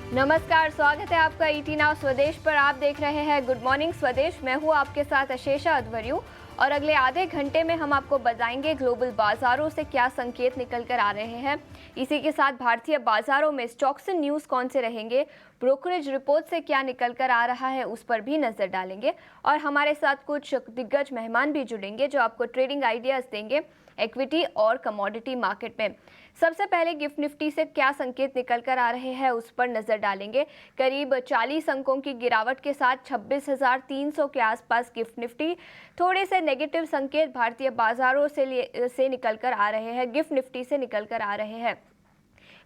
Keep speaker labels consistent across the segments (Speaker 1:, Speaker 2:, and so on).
Speaker 1: नमस्कार, स्वागत है आपका ईटी नाउ स्वदेश पर। आप देख रहे हैं गुड मॉर्निंग स्वदेश। मैं हूं आपके साथ अशेषा अध्वर्यु और अगले आधे घंटे में हम आपको बताएंगे ग्लोबल बाजारों से क्या संकेत निकल कर आ रहे हैं। इसी के साथ भारतीय बाजारों में स्टॉक्स एंड न्यूज़ कौन से रहेंगे, ब्रोकरेज रिपोर्ट से क्या निकल कर आ रहा है, उस पर भी नजर डालेंगे। और हमारे साथ कुछ दिग्गज मेहमान भी जुड़ेंगे जो आपको ट्रेडिंग आइडियाज देंगे इक्विटी और कमोडिटी मार्केट में। सबसे पहले गिफ्ट निफ्टी से क्या संकेत निकल कर आ रहे हैं उस पर नजर डालेंगे। करीब 40 अंकों की गिरावट के साथ 26,300 के आसपास गिफ्ट निफ्टी। थोड़े से नेगेटिव संकेत भारतीय बाजारों से निकल कर आ रहे हैं, गिफ्ट निफ्टी से निकल कर आ रहे हैं।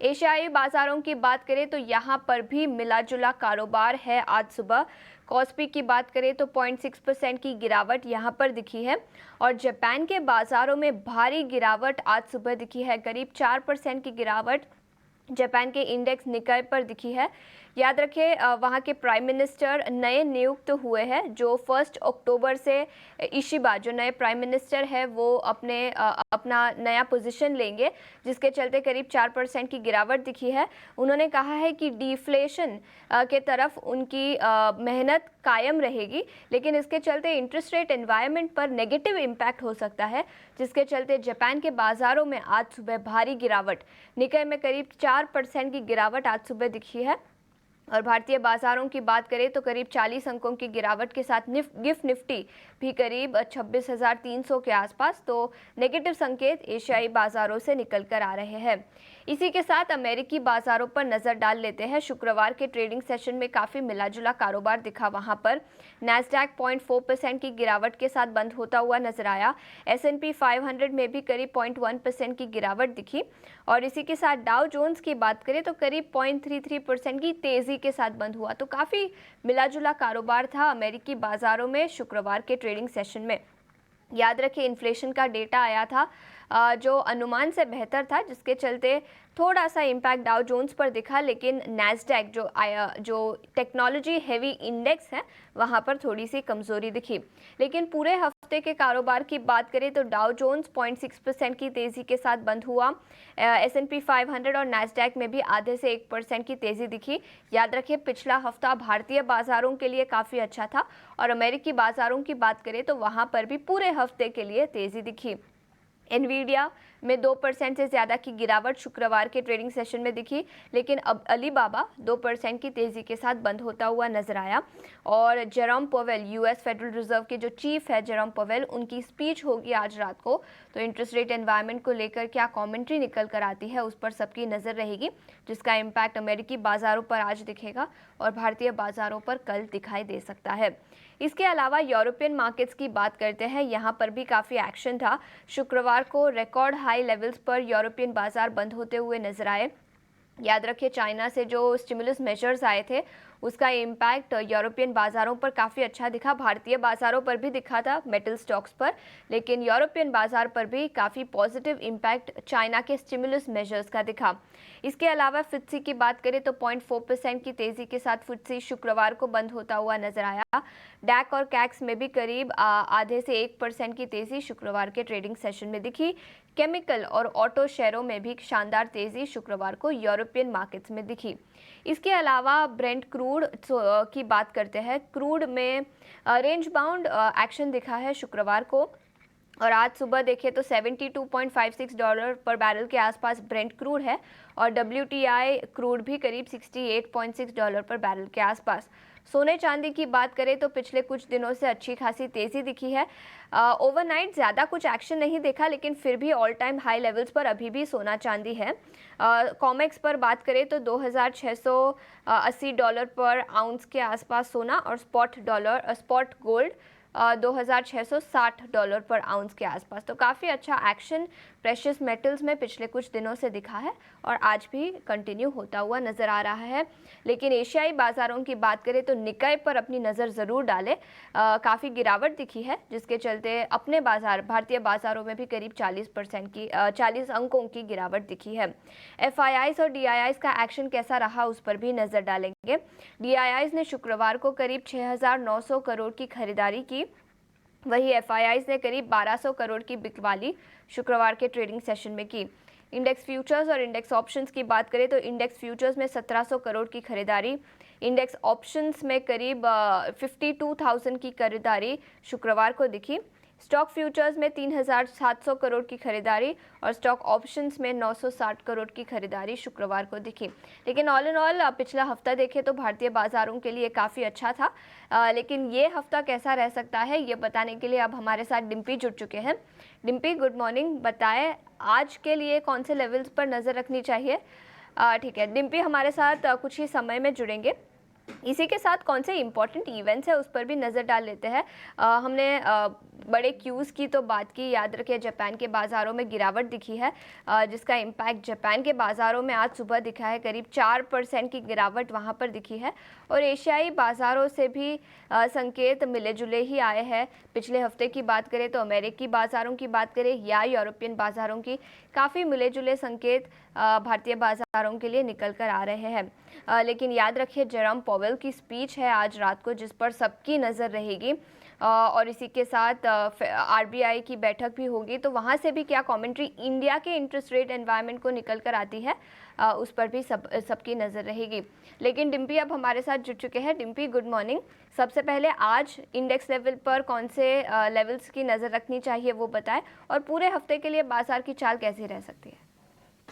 Speaker 1: एशियाई बाजारों की बात करें तो यहाँ पर भी मिला जुला कारोबार है। आज सुबह कॉस्पी की बात करें तो 0.6% की गिरावट यहाँ पर दिखी है और जापान के बाजारों में भारी गिरावट आज सुबह दिखी है। करीब 4% की गिरावट जापान के इंडेक्स निकाय पर दिखी है। याद रखें वहाँ के प्राइम मिनिस्टर नए नियुक्त हुए हैं, जो 1 अक्टूबर से इशिबा जो नए प्राइम मिनिस्टर है वो अपना नया पोजीशन लेंगे, जिसके चलते करीब 4% की गिरावट दिखी है। उन्होंने कहा है कि डिफ्लेशन के तरफ उनकी मेहनत कायम रहेगी, लेकिन इसके चलते इंटरेस्ट रेट एनवायरनमेंट पर नेगेटिव इम्पैक्ट हो सकता है, जिसके चलते जापान के बाजारों में आज सुबह भारी गिरावट, निकाय में करीब 4% की गिरावट आज सुबह दिखी है। और भारतीय बाजारों की बात करें तो करीब 40 अंकों की गिरावट के साथ गिफ्ट निफ्टी भी करीब 26,300 के आसपास। तो नेगेटिव संकेत एशियाई बाजारों से निकल कर आ रहे हैं। इसी के साथ अमेरिकी बाजारों पर नजर डाल लेते हैं। शुक्रवार के ट्रेडिंग सेशन में काफ़ी मिलाजुला कारोबार दिखा। वहां पर नैस्डैक 0.4% की गिरावट के साथ बंद होता हुआ नजर आया। S&P 500 में भी करीब 0.1% की गिरावट दिखी और इसी के साथ डाउ जोन्स की बात करें तो करीब 0.33% की तेजी के साथ बंद हुआ। तो काफ़ी मिलाजुला कारोबार था अमेरिकी बाजारों में शुक्रवार के ट्रेडिंग सेशन में। याद रखें इन्फ्लेशन का डेटा आया था जो अनुमान से बेहतर था, जिसके चलते थोड़ा सा इम्पैक्ट डाउ जोन्स पर दिखा, लेकिन नैस्डैक जो टेक्नोलॉजी हैवी इंडेक्स है वहाँ पर थोड़ी सी कमज़ोरी दिखी। लेकिन पूरे हफ्ते के कारोबार की बात करें तो डाउ जोन्स 0.6% की तेज़ी के साथ बंद हुआ। S&P 500 और नैस्डैक में भी आधे से 1% की तेज़ी दिखी। याद रखें पिछला हफ्ता भारतीय बाजारों के लिए काफ़ी अच्छा था और अमेरिकी बाजारों की बात करें तो वहाँ पर भी पूरे हफ्ते के लिए तेज़ी दिखी। एनवीडिया में 2% से ज़्यादा की गिरावट शुक्रवार के ट्रेडिंग सेशन में दिखी, लेकिन अब अलीबाबा 2% की तेज़ी के साथ बंद होता हुआ नजर आया। और Jerome Powell, US federal reserve के जो चीफ है जेरोम पोवेल, उनकी स्पीच होगी आज रात को। तो इंटरेस्ट रेट एनवायरनमेंट को लेकर क्या कॉमेंट्री निकल कर आती है उस पर सबकी नज़र रहेगी, जिसका इम्पैक्ट अमेरिकी बाज़ारों पर आज दिखेगा और भारतीय बाज़ारों पर कल दिखाई दे सकता है। इसके अलावा यूरोपियन मार्केट्स की बात करते हैं। यहाँ पर भी काफ़ी एक्शन था। शुक्रवार को रिकॉर्ड हाई लेवल्स पर यूरोपियन बाजार बंद होते हुए नजर आए। याद रखिए चाइना से जो स्टिमुलस मेजर्स आए थे उसका इम्पैक्ट यूरोपियन बाज़ारों पर काफ़ी अच्छा दिखा। भारतीय बाज़ारों पर भी दिखा था मेटल स्टॉक्स पर, लेकिन यूरोपियन बाज़ार पर भी काफ़ी पॉजिटिव इम्पैक्ट चाइना के स्टिमुलस मेजर्स का दिखा। इसके अलावा FTSE की बात करें तो 0.4% की तेज़ी के साथ FTSE शुक्रवार को बंद होता हुआ नजर आया। डैक और कैक्स में भी करीब आधे से 1% की तेज़ी शुक्रवार के ट्रेडिंग सेशन में दिखी। केमिकल और ऑटो शेयरों में भी शानदार तेज़ी शुक्रवार को यूरोपियन मार्केट्स में दिखी। इसके अलावा ब्रेंट क्रूड की बात करते हैं। क्रूड में रेंज बाउंड एक्शन दिखा है शुक्रवार को और आज सुबह देखें तो $72.56 पर बैरल के आसपास ब्रेंट क्रूड है और WTI क्रूड भी करीब $68.6 पर बैरल के आसपास। सोने चांदी की बात करें तो पिछले कुछ दिनों से अच्छी खासी तेज़ी दिखी है। ओवरनाइट ज़्यादा कुछ एक्शन नहीं देखा, लेकिन फिर भी ऑल टाइम हाई लेवल्स पर अभी भी सोना चांदी है। कॉमेक्स पर बात करें तो $2,680 पर आउंस के आसपास सोना और स्पॉट गोल्ड $2,660 पर आउंस के आसपास। तो काफ़ी अच्छा एक्शन प्रेशियस मेटल्स में पिछले कुछ दिनों से दिखा है और आज भी कंटिन्यू होता हुआ नज़र आ रहा है। लेकिन एशियाई बाज़ारों की बात करें तो निकाय पर अपनी नज़र ज़रूर डालें। काफ़ी गिरावट दिखी है, जिसके चलते अपने भारतीय बाज़ारों में भी करीब 40 अंकों की गिरावट दिखी है। FIIs और DIIs का एक्शन कैसा रहा उस पर भी नज़र डालेंगे। DIIs ने शुक्रवार को करीब 6,900 करोड़ की खरीदारी की, वही FIIs ने करीब 1,200 करोड़ की बिकवाली शुक्रवार के ट्रेडिंग सेशन में की। इंडेक्स फ्यूचर्स और इंडेक्स ऑप्शंस की बात करें तो इंडेक्स फ्यूचर्स में 1700 करोड़ की खरीदारी, इंडेक्स ऑप्शंस में करीब 52,000 की खरीदारी शुक्रवार को दिखी। स्टॉक फ्यूचर्स में 3,700 करोड़ की खरीदारी और स्टॉक ऑप्शंस में 960 करोड़ की खरीदारी शुक्रवार को दिखी। लेकिन ऑल इन ऑल पिछला हफ्ता देखें तो भारतीय बाजारों के लिए काफ़ी अच्छा था, लेकिन ये हफ्ता कैसा रह सकता है ये बताने के लिए अब हमारे साथ डिम्पी जुड़ चुके हैं। Dimpy, good morning. बताएं आज के लिए कौन से लेवल्स पर नज़र रखनी चाहिए? ठीक है डिम्पी, हमारे साथ कुछ ही समय में जुड़ेंगे। इसी के साथ कौन से इम्पोर्टेंट इवेंट्स है उस पर भी नज़र डाल लेते हैं। हमने बड़े क्यूज़ की तो बात की, याद रखिए जापान के बाज़ारों में गिरावट दिखी है, जिसका इम्पैक्ट जापान के बाज़ारों में आज सुबह दिखा है। करीब 4% की गिरावट वहां पर दिखी है और एशियाई बाज़ारों से भी संकेत मिले जुले ही आए हैं। पिछले हफ्ते की बात करें तो अमेरिकी बाज़ारों की बात करें या यूरोपियन बाज़ारों की, काफ़ी मिले जुले संकेत भारतीय बाज़ारों के लिए निकल कर आ रहे हैं। लेकिन याद रखिए जेरोम पॉवेल की स्पीच है आज रात को जिस पर सबकी नज़र रहेगी, और इसी के साथ आरबीआई की बैठक भी होगी, तो वहाँ से भी क्या कमेंट्री इंडिया के इंटरेस्ट रेट एनवायरनमेंट को निकल कर आती है, उस पर भी सबकी नज़र रहेगी। लेकिन डिम्पी अब हमारे साथ जुड़ चुके हैं। Dimpy, good morning. सबसे पहले आज इंडेक्स लेवल पर कौन से लेवल्स की नज़र रखनी चाहिए वो बताएं, और पूरे हफ्ते के लिए बाजार की चाल कैसी रह सकती है?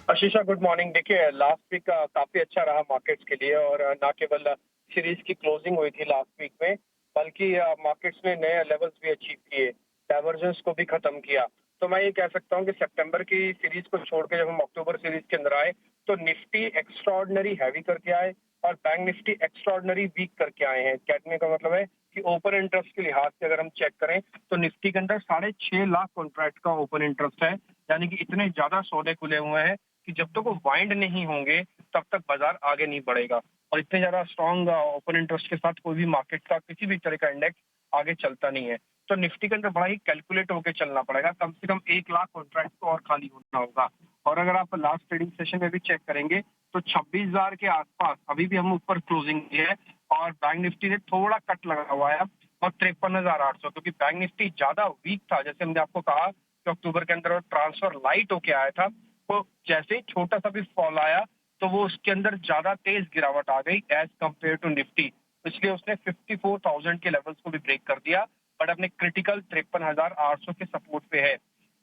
Speaker 2: आशीषा, गुड मॉर्निंग। देखिए, लास्ट वीक काफी अच्छा रहा मार्केट्स के लिए और ना केवल सीरीज की क्लोजिंग हुई थी लास्ट वीक में, बल्कि मार्केट्स ने नए लेवल्स भी अचीव किए, डाइवर्जेंस को भी खत्म किया। तो मैं ये कह सकता हूँ कि सितंबर की सीरीज को छोड़ के जब हम अक्टूबर सीरीज के अंदर आए तो निफ्टी एक्स्ट्राऑर्डिनरी हैवी करके आए और बैंक निफ्टी एक्स्ट्राऑर्डिनरी वीक करके आए हैं। कहने का मतलब है कि ओपन इंटरेस्ट के लिहाज से अगर हम चेक करें तो निफ्टी के अंदर 6.5 लाख कॉन्ट्रैक्ट का ओपन इंटरेस्ट है, यानी कि इतने ज्यादा सौदे खुले हुए हैं कि जब तक वो वाइंड नहीं होंगे तब तक बाजार आगे नहीं बढ़ेगा। और इतने ज्यादा स्ट्रॉन्ग ओपन इंटरेस्ट के साथ कोई भी मार्केट का किसी भी तरह का इंडेक्स आगे चलता नहीं है। तो निफ्टी के अंदर बड़ा ही कैलकुलेट होकर चलना पड़ेगा, कम से कम 1 लाख कॉन्ट्रैक्ट को और खाली होना होगा। और अगर आप लास्ट ट्रेडिंग सेशन में भी चेक करेंगे तो 26,000 के आसपास अभी भी हम ऊपर क्लोजिंग की है और बैंक निफ्टी ने थोड़ा कट लगा हुआ है और 53,800, क्योंकि बैंक निफ्टी ज्यादा वीक था। जैसे हमने आपको कहा कि अक्टूबर के अंदर ट्रांसफर लाइट होके आया था, तो जैसे ही छोटा सा भी फॉल आया तो वो उसके अंदर ज्यादा तेज गिरावट आ गई एज कंपेयर टू निफ्टी, इसलिए उसने 54,000 के लेवल्स को भी ब्रेक कर दिया, बट अपने क्रिटिकल 53,800 के सपोर्ट पे है।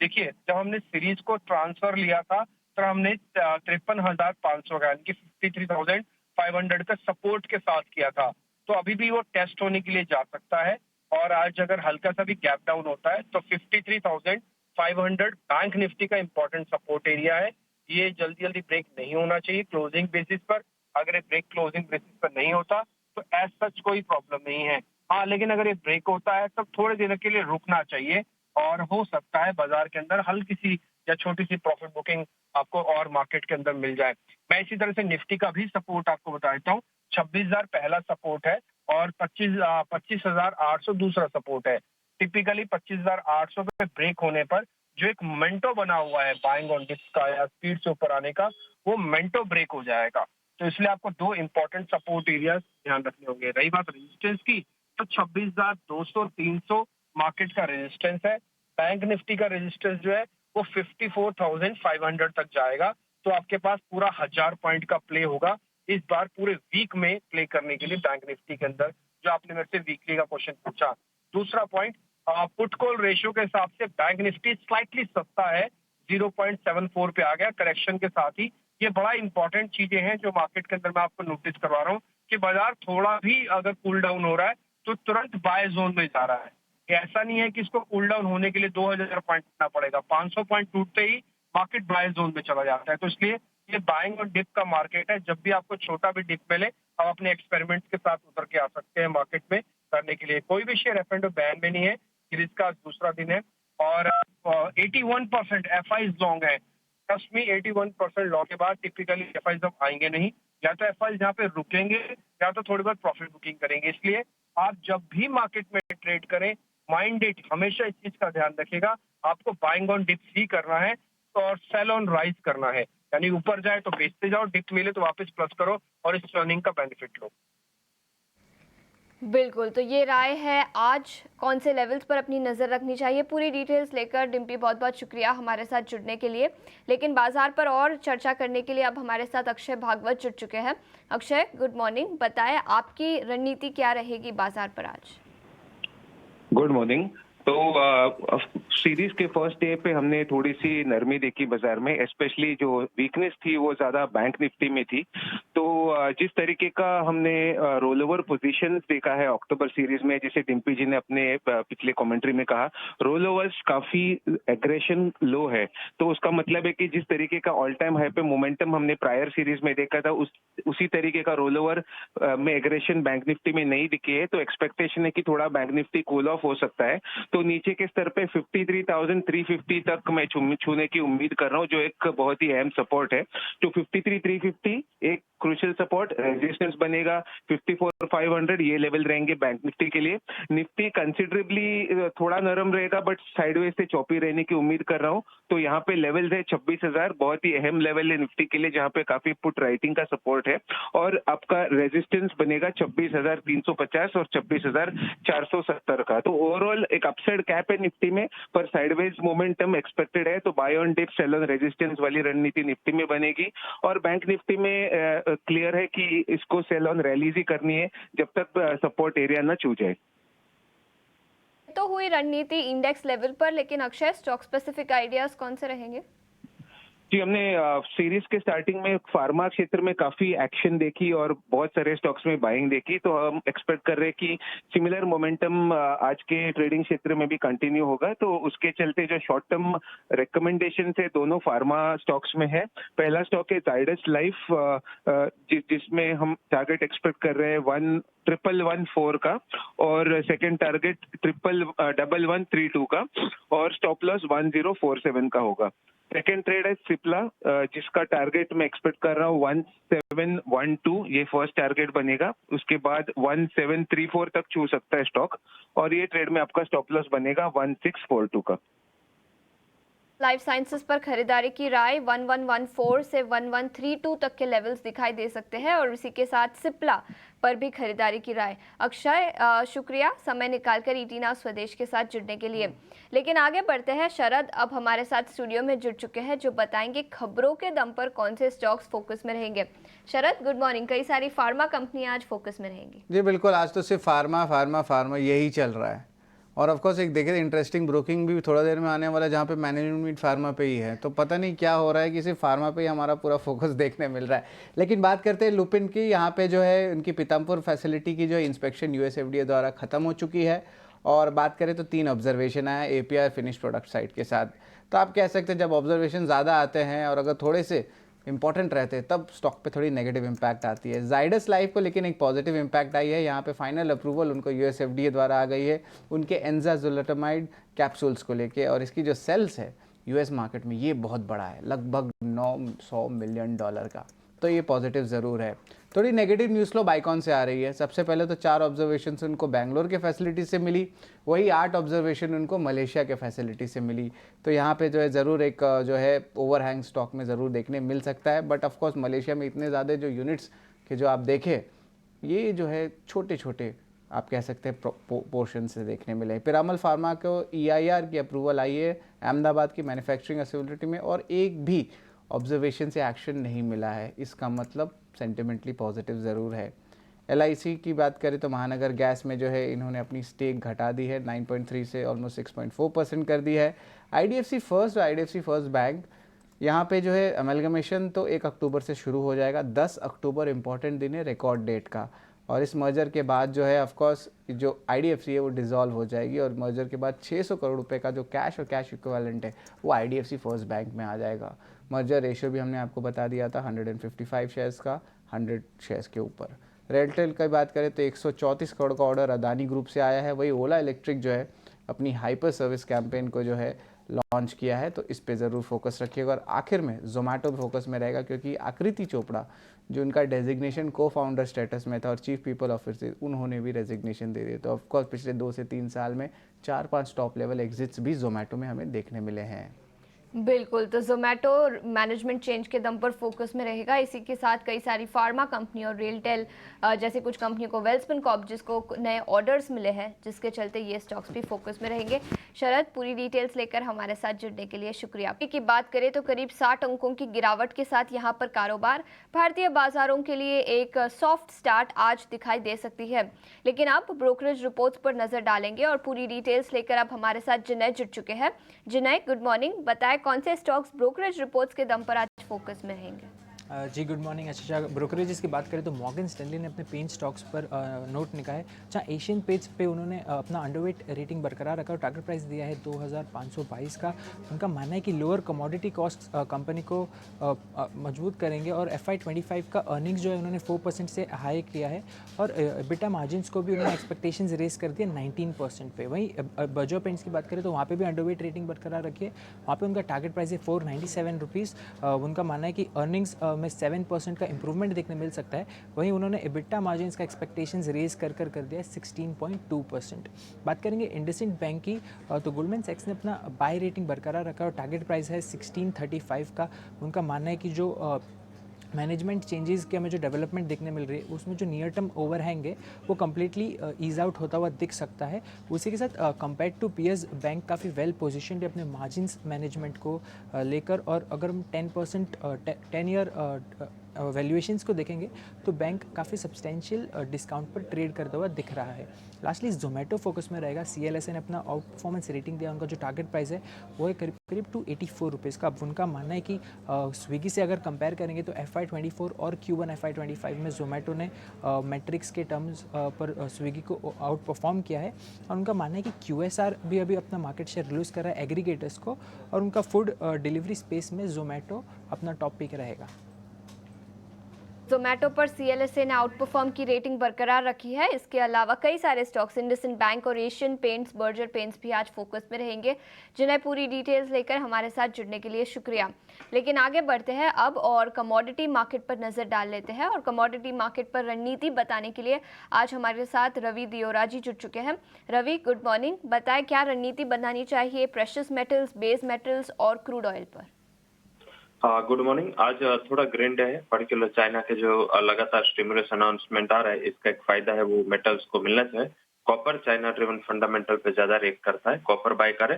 Speaker 2: देखिए, जब हमने सीरीज को ट्रांसफर लिया था तो हमने 53,500 का यानी कि 53,500 का सपोर्ट के साथ किया था। तो अभी भी वो टेस्ट होने के लिए जा सकता है और आज अगर हल्का सा भी गैप डाउन होता है तो 53,500 बैंक निफ्टी का इंपॉर्टेंट सपोर्ट एरिया है। ये जल्दी जल्दी ब्रेक नहीं होना चाहिए क्लोजिंग बेसिस पर। अगर ये ब्रेक क्लोजिंग बेसिस पर नहीं होता तो एज सच कोई प्रॉब्लम नहीं है। हाँ, लेकिन अगर ये ब्रेक होता है तो थोड़े दिनों के लिए रुकना चाहिए और हो सकता है बाजार के अंदर हल्की सी या छोटी सी प्रॉफिट बुकिंग आपको और मार्केट के अंदर मिल जाए। मैं इसी तरह से निफ्टी का भी सपोर्ट आपको बता देता हूँ। 26,000 पहला सपोर्ट है और 25,800 दूसरा सपोर्ट है। टिपिकली 25,800 पे ब्रेक होने पर जो एक मेंटो बना हुआ है बाइंग ऑन डिप्स का या स्पीड से ऊपर आने का, वो मेंटो ब्रेक हो जाएगा। तो इसलिए आपको दो इंपॉर्टेंट सपोर्ट एरिया ध्यान रखने होंगे। रही बात रेजिस्टेंस की, तो 26,200 300 मार्केट का रेजिस्टेंस है। बैंक निफ्टी का रेजिस्टेंस जो है वो 54,500 तक जाएगा। तो आपके पास पूरा 1000 पॉइंट का प्ले होगा इस बार पूरे वीक में प्ले करने के लिए बैंक निफ्टी के अंदर, जो आपने मेरे से वीकली का क्वेश्चन पूछा। दूसरा पॉइंट, पुट कॉल रेशियो के हिसाब से बैंक निफ्टी स्लाइटली सस्ता है, 0.74 पे आ गया करेक्शन के साथ ही। ये बड़ा इंपॉर्टेंट चीजें हैं जो मार्केट के अंदर मैं आपको नोटिस करवा रहा हूँ कि बाजार थोड़ा भी अगर कूल डाउन हो रहा है तो तुरंत बाय जोन में जा रहा है। ऐसा नहीं है कि इसको कूल डाउन होने के लिए 2,000 पॉइंट करना पड़ेगा, 500 पॉइंट टूटते ही मार्केट बाय जोन में चला जाता है। तो इसलिए ये बाइंग और डिप का मार्केट है। जब भी आपको छोटा भी डिप मिले आप अपने एक्सपेरिमेंट्स के साथ उतर के आ सकते हैं मार्केट में करने के लिए। कोई भी शेयर एफ एंड बैन में नहीं है, सीरीज का दूसरा दिन है और 81% एफ आई लॉन्ग है। ट्रस्ट मी, 81% लॉन्ग के बाद टिपिकली एफ आई आएंगे नहीं, या तो एफ आई यहाँ पे रुकेंगे या तो थोड़ी बहुत प्रॉफिट बुकिंग करेंगे। इसलिए आप जब भी मार्केट में ट्रेड करें, माइंडेड हमेशा इस चीज का ध्यान रखिएगा, आपको बाइंग ऑन डिप्स ही करना है और सेल ऑन राइज करना है। यानी ऊपर जाए तो बेचते जाओ, डिप मिले तो वापस प्लस करो और इस अर्निंग का बेनिफिट लो।
Speaker 1: बिल्कुल, तो ये राय है आज कौन से लेवल्स पर अपनी नज़र रखनी चाहिए। पूरी डिटेल्स लेकर डिम्पी बहुत-बहुत शुक्रिया हमारे साथ जुड़ने के लिए। लेकिन बाज़ार पर और चर्चा करने के लिए अब हमारे साथ अक्षय भागवत जुड़ चुके हैं। Akshay, good morning. बताएँ आपकी रणनीति क्या रहेगी बाज़ार पर आज?
Speaker 3: Good morning. तो सीरीज के फर्स्ट डे पे हमने थोड़ी सी नरमी देखी बाजार में, स्पेशली जो वीकनेस थी वो ज्यादा बैंक निफ्टी में थी। तो जिस तरीके का हमने रोल ओवर पोजीशन देखा है अक्टूबर सीरीज में, जैसे डिम्पी जी ने अपने पिछले कमेंट्री में कहा, रोल ओवर्स काफी एग्रेशन लो है। तो उसका मतलब है कि जिस तरीके का ऑल टाइम हाई पे मोमेंटम हमने प्रायर सीरीज में देखा था, उसी तरीके का रोल ओवर में एग्रेशन बैंक निफ्टी में नहीं दिखी है। तो एक्सपेक्टेशन है कि थोड़ा बैंक निफ्टी कूल ऑफ हो सकता है। तो नीचे के स्तर पे 53,350 तक मैं छूने की उम्मीद कर रहा हूँ, जो एक बहुत ही अहम सपोर्ट है। तो 53,350 एक क्रूशियल सपोर्ट, रेजिस्टेंस बनेगा 54,500, ये लेवल रहेंगे बैंक निफ्टी के लिए। निफ्टी कंसिडरेबली थोड़ा नरम रहेगा, बट साइडवेज से चौपी रहने की उम्मीद कर रहा हूँ। तो यहाँ पे लेवल है 26,000, बहुत ही अहम लेवल है निफ्टी के लिए, जहाँ पे काफी पुट राइटिंग का सपोर्ट है। और आपका रेजिस्टेंस बनेगा 26,350 और 26,470 का। तो ओवरऑल एक अपसाइड कैप है निफ्टी में, पर साइडवेज मोमेंटम एक्सपेक्टेड है। तो buy on dip sell on resistance वाली रणनीति निफ्टी में बनेगी। और बैंक निफ्टी में क्लियर है कि इसको सेल ऑन रैलीज ही करनी है जब तक सपोर्ट एरिया ना छू जाए।
Speaker 1: तो हुई रणनीति इंडेक्स लेवल पर, लेकिन अक्षय स्टॉक स्पेसिफिक आइडियाज़ कौन से रहेंगे?
Speaker 3: जी, हमने सीरीज के स्टार्टिंग में फार्मा क्षेत्र में काफी एक्शन देखी और बहुत सारे स्टॉक्स में बाइंग देखी। तो हम एक्सपेक्ट कर रहे हैं कि सिमिलर मोमेंटम आज के ट्रेडिंग क्षेत्र में भी कंटिन्यू होगा। तो उसके चलते जो शॉर्ट टर्म रिकमेंडेशन है दोनों फार्मा स्टॉक्स में है। पहला स्टॉक है जाइडस लाइफ, जिसमें हम टारगेट एक्सपेक्ट कर रहे हैं 1,114 का, और सेकेंड टारगेट 1,132 का, और स्टॉप लॉस 1,047 का होगा। सेकेंड ट्रेड है सिप्ला, जिसका टारगेट मैं एक्सपेक्ट कर रहा हूँ 1,712, ये फर्स्ट टारगेट बनेगा। उसके बाद 1,734 तक छू सकता है स्टॉक, और ये ट्रेड में आपका स्टॉप लॉस बनेगा 1,642 का।
Speaker 1: लाइफ साइंसेस पर खरीदारी की राय 1114 से 1132 तक के लेवल्स दिखाई दे सकते हैं, और इसी के साथ सिप्ला पर भी खरीदारी की राय। अक्षय, शुक्रिया समय निकालकर ईटीना स्वदेश के साथ जुड़ने के लिए। लेकिन आगे बढ़ते हैं। शरद अब हमारे साथ स्टूडियो में जुड़ चुके हैं, जो बताएंगे खबरों के दम पर कौन से स्टॉक्स फोकस में रहेंगे। शरद, गुड मॉर्निंग। कई सारी फार्मा कंपनियां आज फोकस में रहेंगी।
Speaker 4: जी बिल्कुल, आज तो सिर्फ फार्मा फार्मा फार्मा यही चल रहा है। और ऑफ कोर्स एक देखिए इंटरेस्टिंग ब्रोकिंग भी थोड़ा देर में आने वाला है, जहाँ पे मैनेजमेंट फार्मा पे ही है। तो पता नहीं क्या हो रहा है कि सिर्फ फार्मा पे ही हमारा पूरा फोकस देखने मिल रहा है। लेकिन बात करते हैं लुपिन की। यहाँ पे जो है उनकी पीतमपुर फैसिलिटी की जो इंस्पेक्शन यूएसएफडीए द्वारा ख़त्म हो चुकी है। और बात करें तो 3 ऑब्जर्वेशन आया एपीआई फिनिश प्रोडक्ट साइड के साथ। तो आप कह सकते हैं जब ऑब्जर्वेशन ज़्यादा आते हैं और अगर थोड़े से इंपॉर्टेंट रहते हैं तब स्टॉक पे थोड़ी नेगेटिव इंपैक्ट आती है। जाइडस लाइफ को लेकिन एक पॉजिटिव इंपैक्ट आई है। यहाँ पे फाइनल अप्रूवल उनको यूएसएफडीए द्वारा आ गई है उनके एंजाजुलेटामाइड कैप्सूल्स को लेके, और इसकी जो सेल्स है यूएस मार्केट में ये बहुत बड़ा है, लगभग $900 मिलियन का। तो ये पॉजिटिव ज़रूर है। थोड़ी नेगेटिव न्यूज़ फ्लो बाइकॉन से आ रही है। सबसे पहले तो 4 ऑब्जर्वेशन उनको बैंगलोर के फैसिलिटी से मिली, वही 8 ऑब्जर्वेशन उनको मलेशिया के फैसिलिटी से मिली। तो यहाँ पे जो है ज़रूर एक जो है ओवरहैंग स्टॉक में ज़रूर देखने मिल सकता है। बट ऑफकोर्स मलेशिया में इतने ज़्यादा जो यूनिट्स के जो आप देखें, ये जो है छोटे छोटे आप कह सकते हैं पोर्शन से देखने मिले। पिरामल फार्मा को EIR की अप्रूवल आई है अहमदाबाद की मैन्युफैक्चरिंग फैसिलिटी में, और एक भी ऑब्जर्वेशन से एक्शन नहीं मिला है। इसका मतलब सेंटिमेंटली पॉजिटिव ज़रूर है। LIC की बात करें तो महानगर गैस में जो है इन्होंने अपनी स्टेक घटा दी है 9.3 से ऑलमोस्ट 6.4% कर दी है। IDFC फर्स्ट और IDFC फर्स्ट बैंक, यहाँ पे जो है अमेलगमेशन तो 1 अक्टूबर से शुरू हो जाएगा। 10 अक्टूबर इंपॉर्टेंट दिन है रिकॉर्ड डेट का, और इस मर्जर के बाद जो है ऑफकोर्स जो IDFC है वो डिज़ोल्व हो जाएगी, और मर्जर के बाद 600 करोड़ रुपए का जो कैश और कैश इक्विवेलेंट है वो IDFC फर्स्ट बैंक में आ जाएगा। मर्जर रेशियो भी हमने आपको बता दिया था 155 शेयर्स का 100 शेयर्स के ऊपर। रेलटेल की बात करें तो 134 करोड़ का ऑर्डर अदानी ग्रुप से आया है। वही ओला इलेक्ट्रिक जो है अपनी हाइपर सर्विस कैंपेन को जो है लॉन्च किया है, तो इस पे ज़रूर फोकस रखिएगा। और आखिर में जोमेटो फोकस में रहेगा, क्योंकि आकृति चोपड़ा जो उनका डेजिग्नेशन को फाउंडर स्टेटस में था और चीफ पीपल ऑफिसर, उन्होंने भी रेजिग्नेशन दे दिया। तो ऑफकोर्स पिछले 2 से 3 साल में 4-5 टॉप लेवल एग्जिट्स भी जोमेटो में हमें देखने मिले हैं।
Speaker 1: बिल्कुल, तो ज़ोमैटो मैनेजमेंट चेंज के दम पर फोकस में रहेगा। इसी के साथ कई सारी फार्मा कंपनी और रेलटेल जैसे कुछ कंपनियों को, वेल्सपन कॉर्प जिसको नए ऑर्डर्स मिले हैं, जिसके चलते ये स्टॉक्स भी फोकस में रहेंगे। शरद, पूरी डिटेल्स लेकर हमारे साथ जुड़ने के लिए शुक्रिया। की बात करें तो करीब 60 अंकों की गिरावट के साथ यहाँ पर कारोबार भारतीय बाजारों के लिए एक सॉफ्ट स्टार्ट आज दिखाई दे सकती है। लेकिन अब ब्रोकरेज रिपोर्ट्स पर नजर डालेंगे और पूरी डिटेल्स लेकर अब हमारे साथ जिनय जुड़ चुके हैं। जिनय, गुड मॉर्निंग। बताएं कौन से स्टॉक्स ब्रोकरेज रिपोर्ट्स के दम पर आज फोकस में रहेंगे?
Speaker 5: जी गुड मॉर्निंग आशीषा। ब्रोकरेजेस की बात करें तो मॉर्गन स्टैनली ने अपने पेन स्टॉक्स पर नोट निकाला है, जहाँ एशियन पेज पे उन्होंने अपना अंडरवेट रेटिंग बरकरार रखा और टारगेट प्राइस दिया है 2522 का। उनका मानना है कि लोअर कमोडिटी कॉस्ट कंपनी को मजबूत करेंगे और FY25 का अर्निंग्स जो है उन्होंने 4% से हाई किया है और EBITDA मार्जिन्स को भी उन्होंने एक्सपेक्टेशंस रेस कर दिया 19% पे। वहीं बजो पेंट्स की बात करें तो वहाँ पे भी अंडरवेट रेटिंग बरकरार रखी है, वहाँ पे उनका टारगेट प्राइस है 497 रुपीज़। उनका मानना है कि अर्निंग्स में 7% का इंप्रूवमेंट देखने मिल सकता है। वहीं उन्होंने EBITDA मार्जिन्स का एक्सपेक्टेशंस रेज कर दिया है 16.2%। बात करेंगे इंडसइंड बैंक की तो गोल्डमैन सैक्स ने अपना बाय रेटिंग बरकरार रखा और टारगेट प्राइस है 1635 का। उनका मानना है कि जो मैनेजमेंट चेंजेस के हमें जो डेवलपमेंट देखने मिल रही है उसमें जो नियर टर्म ओवरहैंग है वो कम्प्लीटली ईज आउट होता हुआ दिख सकता है। उसी के साथ कंपेयर टू पीएस बैंक काफ़ी वेल पोजीशनड है अपने मार्जिन्स मैनेजमेंट को लेकर। और अगर हम 10% 10 ईयर वैल्यूएशंस को देखेंगे तो बैंक काफ़ी सब्सटेंशियल डिस्काउंट पर ट्रेड करता हुआ दिख रहा है। लास्टली ज़ोमैटो फोकस में रहेगा। CLSA ने अपना आउट परफॉर्मेंस रेटिंग दिया, उनका जो टारगेट प्राइस है वो है करीब 284 रुपीज़ का। अब उनका मानना है कि स्विगी से अगर कंपेयर करेंगे तो FY24 और Q1 FY25 में ज़ोमैटो ने मैट्रिक्स के टर्म्स पर स्विगी को आउट परफॉर्म किया है और उनका मानना है कि QSR भी अभी अपना मार्केट शेयर रिलूज़ कर रहा है एग्रीगेटर्स को और उनका फूड डिलीवरी स्पेस में ज़ोमैटो अपना टॉप पिक रहेगा।
Speaker 1: ज़ोमैटो पर CLSA ने आउट परफॉर्म की रेटिंग बरकरार रखी है। इसके अलावा कई सारे स्टॉक्स इंडसइंड बैंक और एशियन पेंट्स, बर्जर पेंट्स भी आज फोकस में रहेंगे, जिन्हें पूरी डिटेल्स लेकर हमारे साथ जुड़ने के लिए शुक्रिया। लेकिन आगे बढ़ते हैं अब और कमोडिटी मार्केट पर नजर डाल लेते हैं और कमोडिटी मार्केट पर रणनीति बताने के लिए आज हमारे साथ रवि दियोरा जी जुड़ चुके हैं। Ravi, good morning. बताएं क्या रणनीति बनानी चाहिए प्रेशियस मेटल्स, बेस मेटल्स और क्रूड ऑयल पर?
Speaker 6: Good morning. आज थोड़ा ग्रीन डे है, पर्टिकुलर चाइना के जो लगातार स्टिमुलस अनाउंसमेंट आ रहा है इसका एक फायदा है वो मेटल्स को मिलना चाहिए। कॉपर चाइना ड्रिवन फंडामेंटल पे ज्यादा रिएक्ट करता है, कॉपर बाय करें।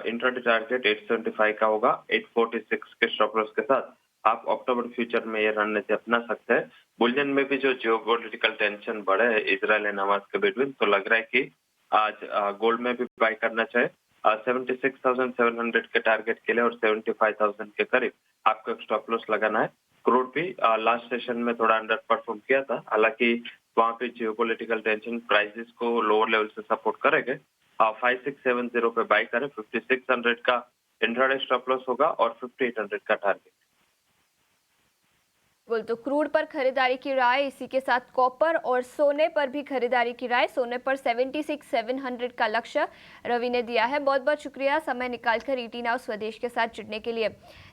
Speaker 6: इंट्राडे टारगेट 875 का होगा, 846 के स्टॉप लॉस के साथ आप अक्टूबर फ्यूचर में ये रणनीति अपना सकते हैं। बुलियन में भी जो जियोपॉलिटिकल टेंशन बढ़े है इजराइल एंड हमास के बिटवीन, तो लग रहा है कि आज गोल्ड में भी बाय करना चाहिए। 76,700 के टारगेट के लिए और 75,000 के करीब आपको एक स्टॉप लॉस लगाना है। क्रूड भी लास्ट सेशन में थोड़ा अंडर परफॉर्म किया था, हालांकि वहां पे जियोपॉलिटिकल टेंशन प्राइसेस को लोअर लेवल से सपोर्ट करेंगे। 5670 पे बाय करें, 5600 का इंट्राडे स्टॉप लॉस होगा और 5800 का टारगेट।
Speaker 1: बिल्कुल, तो क्रूड पर खरीदारी की राय, इसी के साथ कॉपर और सोने पर भी खरीदारी की राय। सोने पर 76,700 का लक्ष्य रवि ने दिया है। बहुत बहुत शुक्रिया समय निकालकर ईटी नाउ स्वदेश के साथ जुड़ने के लिए।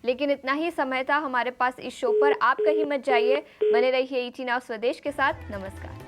Speaker 1: लेकिन इतना ही समय था हमारे पास इस शो पर। आप कहीं मत जाइए, बने रहिए ईटी नाउ स्वदेश के साथ। नमस्कार।